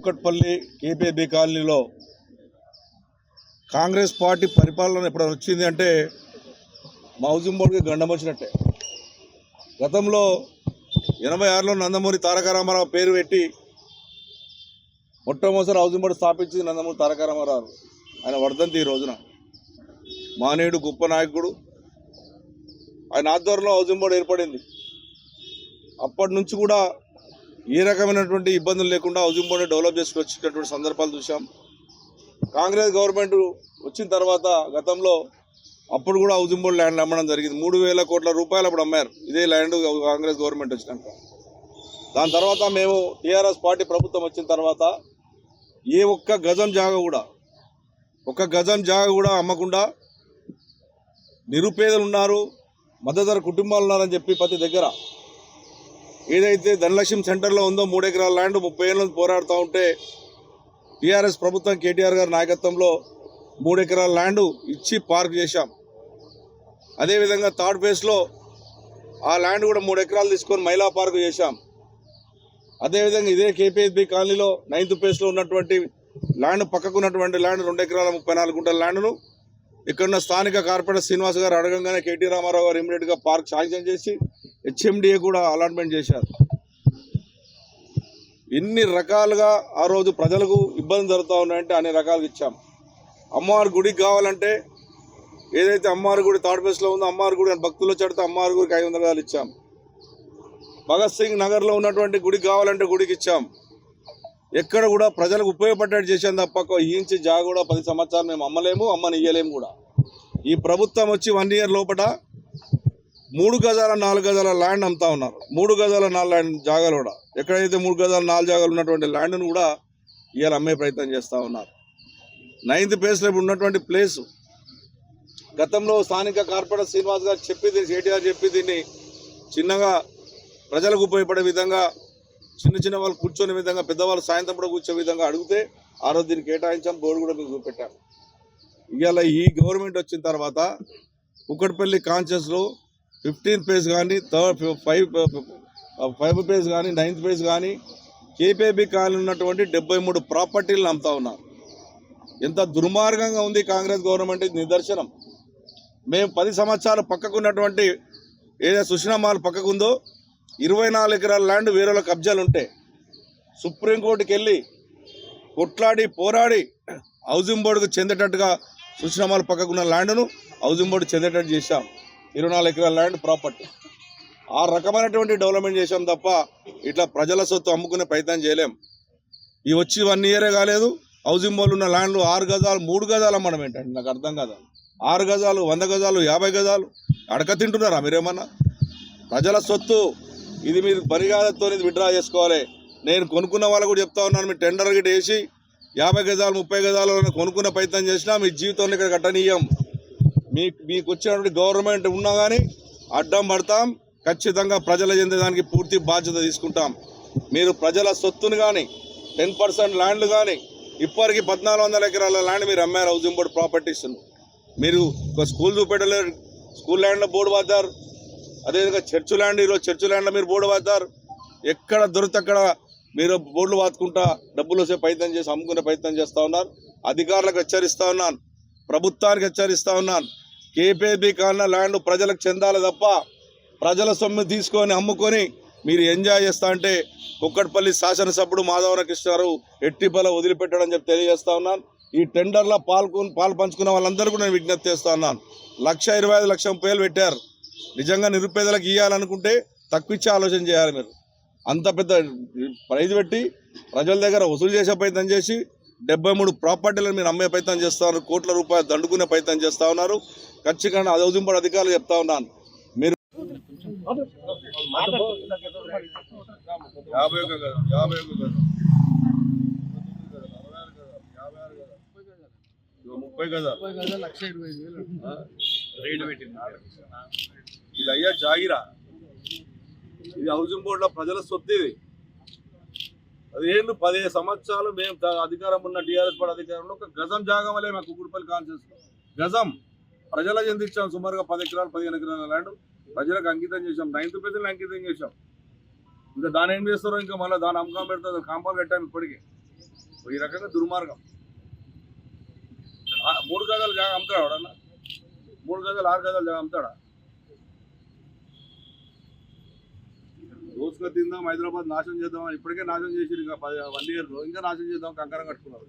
కుక్కట్పల్లి కేపీబీ కాలనీలో కాంగ్రెస్ పార్టీ పరిపాలన ఎప్పుడు వచ్చింది అంటే మా హౌసింగ్ బోర్డుకి గండం వచ్చినట్టే. గతంలో 86లో నందమూరి తారక రామారావు పేరు పెట్టి మొట్టమొదటి హౌసింగ్ బోర్డు స్థాపించింది నందమూరి తారక రామారావు. ఆయన వర్ధంతి ఈ రోజున. మానేయుడు గొప్ప నాయకుడు. ఆయన ఆధ్వర్యంలో హౌసింగ్ బోర్డు ఏర్పడింది. అప్పటి నుంచి కూడా ఏ రకమైనటువంటి ఇబ్బందులు లేకుండా హౌసింగ్ బోర్డు డెవలప్ చేసుకొచ్చేటటువంటి సందర్భాలు చూసాం. కాంగ్రెస్ గవర్నమెంట్ వచ్చిన తర్వాత గతంలో అప్పుడు కూడా హౌసింగ్ బోర్డు ల్యాండ్ అమ్మడం జరిగింది. 3,000 కోట్ల రూపాయలు అప్పుడు అమ్మారు ఇదే ల్యాండ్ కాంగ్రెస్ గవర్నమెంట్ వచ్చినాక. దాని తర్వాత మేము టీఆర్ఎస్ పార్టీ ప్రభుత్వం వచ్చిన తర్వాత ఏ ఒక్క గజం జాగ కూడా అమ్మకుండా నిరుపేదలు ఉన్నారు, మద్దతు కుటుంబాలు ఉన్నారని చెప్పి ప్రతి దగ్గర ఏదైతే ధనలక్ష్మి సెంటర్లో ఉందో 3 ఎకరాల ల్యాండ్ 30 ఏళ్ళ నుంచి పోరాడుతూ ఉంటే టీఆర్ఎస్ ప్రభుత్వం కేటీఆర్ గారి నాయకత్వంలో 3 ఎకరాల ల్యాండ్ ఇచ్చి పార్క్ చేశాం. అదేవిధంగా థర్డ్ ఫేజ్లో ఆ ల్యాండ్ కూడా 3 ఎకరాలు తీసుకొని మహిళా పార్కు చేశాం. అదేవిధంగా ఇదే కేపీఎస్బీ కాలనీలో 9th ఫేజ్లో ఉన్నటువంటి ల్యాండ్ పక్కకు ఉన్నటువంటి ల్యాండ్ 2 ఎకరాల 34 గుంటల ల్యాండ్ను ఇక్కడున్న స్థానిక కార్పొరేటర్ శ్రీనివాస్ గారు అడగంగానే కేటీ రామారావు గారు ఇమీడియట్గా పార్క్ శాంక్షన్ చేసి హెచ్ఎండిఏ కూడా అలాట్మెంట్ చేశారు. ఎన్ని రకాలుగా ఆ రోజు ప్రజలకు ఇబ్బంది జరుగుతూ ఉన్నాయంటే అన్ని రకాలుగా ఇచ్చాం. అమ్మవారి గుడికి కావాలంటే ఏదైతే అమ్మవారి గుడి థర్డ్ ఫేజ్లో ఉందో అమ్మవారి గుడి భక్తులు చెడితే అమ్మవారి గుడికి 500 ఇచ్చాం. భగత్ సింగ్ నగర్లో ఉన్నటువంటి గుడికి కావాలంటే గుడికి ఇచ్చాం. ఎక్కడ కూడా ప్రజలకు ఉపయోగపడేట్టు చేసాం తప్ప ఇంచి జాగ కూడా 10 సంవత్సరాలు మేము అమ్మలేము, అమ్మని ఇయ్యలేము కూడా. ఈ ప్రభుత్వం వచ్చి 1 ఇయర్ లోపల 3 గజాల 4 గజాల ల్యాండ్ అమ్ముతా ఉన్నారు. 3 గజాల 4 ల్యాండ్ జాగాలు కూడా ఎక్కడైతే 3 గజాల 4 జాగాలు ఉన్నటువంటి ల్యాండ్ను కూడా ఇవాళ అమ్మే ప్రయత్నం చేస్తూ ఉన్నారు. 9th ఫేజ్లో ఉన్నటువంటి ప్లేసు గతంలో స్థానిక కార్పొరేటర్ శ్రీనివాస్ గారు చెప్పి కేటీఆర్ చెప్పి దీన్ని చిన్నగా ప్రజలకు ఉపయోగపడే విధంగా చిన్న వాళ్ళు కూర్చొని విధంగా పెద్దవాళ్ళు సాయంత్రం కూడా కూర్చొనే విధంగా అడిగితే ఆ రోజు దీన్ని కేటాయించాం. బోర్డు కూడా మీకు చూపెట్టాం. ఇవాళ ఈ గవర్నమెంట్ వచ్చిన తర్వాత కుక్కట్పల్లి కాన్షియస్లో 15th ఫేజ్ కానీ 5 ఫేజ్ కానీ 9th ఫేజ్ కానీ కేపీబీ కాలనీ ఉన్నటువంటి 73 ప్రాపర్టీలను అమ్ముతా ఉన్నారు. ఎంత దుర్మార్గంగా ఉంది కాంగ్రెస్ గవర్నమెంట్ నిదర్శనం. మేము 10 సంవత్సరాలు పక్కకు ఉన్నటువంటి ఏదైతే సుష్నా మాల్ పక్కకు ఉందో 24 ఎకరాల ల్యాండ్ వేరే కబ్జాలు ఉంటే సుప్రీంకోర్టుకి వెళ్ళి కొట్లాడి పోరాడి హౌసింగ్ బోర్డుకు చెందేటట్టుగా సుష్నా మాల్ పక్కకున్న ల్యాండ్ను హౌసింగ్ బోర్డు చెందేటట్టు చేశాం. 24 ఎకరాల ల్యాండ్ ప్రాపర్టీ ఆ రకమైనటువంటి డెవలప్మెంట్ చేశాం తప్ప ఇట్లా ప్రజల సొత్తు అమ్ముకునే ప్రయత్నం చేయలేం. ఈ వచ్చి 1 ఇయరే కాలేదు హౌసింగ్ బోర్డు ఉన్న ల్యాండ్లు 6 గజాలు 3 గజాలు అమ్మడం ఏంటండి నాకు అర్థం కాదు. 6 గజాలు 100 గజాలు 50 గజాలు అడక తింటున్నారా మీరేమన్నా? ప్రజల సొత్తు ఇది మీరు పరిగాదతో విత్డ్రా చేసుకోవాలి. నేను కొనుక్కున్న వాళ్ళు కూడా చెప్తా ఉన్నాను, మీరు టెండర్ గిట్ వేసి 50 గజాలు 30 గజాలు కొనుక్కునే ప్రయత్నం చేసినా మీ జీవితంలో ఇక్కడ కట్టనీయం. మీకు వచ్చినటువంటి గవర్నమెంట్ ఉన్నా కానీ అడ్డం పడతాం. ఖచ్చితంగా ప్రజల చెందేదానికి పూర్తి బాధ్యత తీసుకుంటాం. మీరు ప్రజల సొత్తును కానీ 10% ల్యాండ్లు కానీ ఇప్పటికీ 1,400 ఎకరాల ల్యాండ్ మీరు అమ్మారు హౌసింగ్ బోర్డు ప్రాపర్టీస్. మీరు ఒక స్కూల్ చూపెట్టలేరు, స్కూల్ ల్యాండ్లో బోర్డు వాతారు. అదేవిధంగా చర్చ్ ల్యాండ్ ఈరోజు చర్చ్ ల్యాండ్లో మీరు బోర్డు వాతారు. ఎక్కడ దొరికితే అక్కడ మీరు బోర్డులు వాతుకుంటా డబ్బులు వచ్చే ప్రయత్నం చేసి అమ్ముకునే ప్రయత్నం చేస్తూ ఉన్నారు. అధికారులకు హెచ్చరిస్తూ ఉన్నాను, ప్రభుత్వానికి హెచ్చరిస్తూ ఉన్నాను. కేపీబీ కాలనీ ల్యాండ్ ప్రజలకు చెందాలి తప్ప ప్రజల సొమ్ము తీసుకొని అమ్ముకొని మీరు ఎంజాయ్ చేస్తా అంటే కుక్కట్పల్లి శాసనసభ్యుడు మాధవన కృష్ణారావు ఎట్టిపల వదిలిపెట్టడం చెప్పి తెలియజేస్తా ఉన్నాను. ఈ టెండర్లో పాలు పంచుకున్న వాళ్ళందరూ కూడా నేను విజ్ఞప్తి చేస్తా ఉన్నాను. 1,25,00,000 పెట్టారు. నిజంగా నిరుపేదలకు ఇవ్వాలనుకుంటే తక్కువ ఇచ్చే ఆలోచన చేయాలి. మీరు అంత పెద్ద ప్రైజ్ పెట్టి ప్రజల దగ్గర వసూలు చేసే ప్రయత్నం చేసి 73 ప్రాపర్టీలను మీరు అమ్మే ప్రయత్నం చేస్తూ ఉన్నారు. కోట్ల రూపాయలు దండుకునే ప్రయత్నం చేస్తూ ఉన్నారు. ఖచ్చితంగా హౌసింగ్ బోర్డు అధికారులు చెప్తా ఉన్నాను, మీరు 30 గజాలు ఇది అయ్యా జాగిరా. ఇది హౌసింగ్ బోర్డులో ప్రజల సొత్తు. ఇది 15 సంవత్సరాలు మేము అధికారం ఉన్న టీఆర్ఎస్ పార్టీ అధికారంలో ఒక గజం జాగమలే మా కుక్కట్పల్లి కాన్షియస్లో గజం ప్రజలకు చెందించాం. సుమారుగా 10 ఎకరాలు 15 ఎకరాల ల్యాండ్ ప్రజలకు అంకితం చేశాం. 9th ఫేజ్లో అంకితం చేశాం. ఇంకా దాని ఏం చేస్తారో ఇంకా మళ్ళీ దాని అమ్మకం పెడతారు. కాంపౌండ్ కట్టాము ఇప్పటికీ. ఈ రకంగా దుర్మార్గం. 3 గజాల జాగా అమ్ముతాడా ఎవడన్నా? 3 గజాలు 6 గజాల జాగా అమ్ముతాడా? దోసుకొని తిందాం, హైదరాబాద్ నాశనం చేద్దాం, ఇప్పటికే నాశనం చేసి ఇంకా 1 year ఇంకా నాశనం చేద్దాం కంకరం కట్టుకున్నారు.